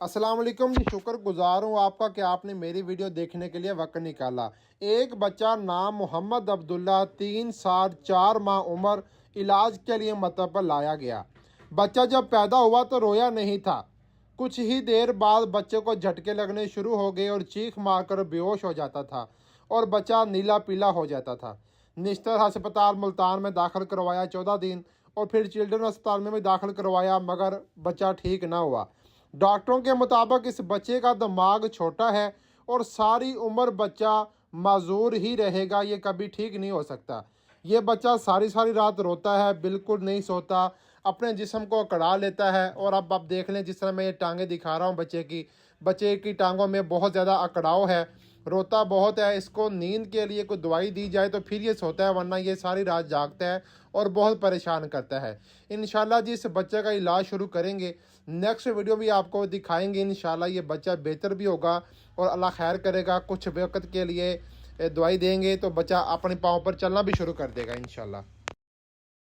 अस्सलाम वालेकुम जी। शुक्रगुजार हूँ आपका कि आपने मेरी वीडियो देखने के लिए वक्त निकाला। एक बच्चा नाम मोहम्मद अब्दुल्ला 3 साल 4 माह उम्र इलाज के लिए मतलब पर लाया गया। बच्चा जब पैदा हुआ तो रोया नहीं था। कुछ ही देर बाद बच्चे को झटके लगने शुरू हो गए और चीख मारकर बेहोश हो जाता था और बच्चा नीला पीला हो जाता था। निश्तर अस्पताल मुल्तान में दाखिल करवाया 14 दिन और फिर चिल्ड्रन अस्पताल में भी दाखिल करवाया, मगर बच्चा ठीक ना हुआ। डॉक्टरों के मुताबिक इस बच्चे का दिमाग छोटा है और सारी उम्र बच्चा माजूर ही रहेगा, ये कभी ठीक नहीं हो सकता। ये बच्चा सारी सारी रात रोता है, बिल्कुल नहीं सोता, अपने जिस्म को अकड़ा लेता है। और अब आप देख लें, जिस तरह मैं ये टांगें दिखा रहा हूँ बच्चे की टांगों में बहुत ज़्यादा अकड़ाव है, रोता बहुत है। इसको नींद के लिए कोई दवाई दी जाए तो फिर ये सोता है, वरना ये सारी रात जागता है और बहुत परेशान करता है। इंशाल्लाह जी इस बच्चे का इलाज शुरू करेंगे, नेक्स्ट वीडियो भी आपको दिखाएंगे। इंशाल्लाह ये बच्चा बेहतर भी होगा और अल्लाह खैर करेगा। कुछ वक्त के लिए दवाई देंगे तो बच्चा अपने पाँव पर चलना भी शुरू कर देगा इंशाल्लाह।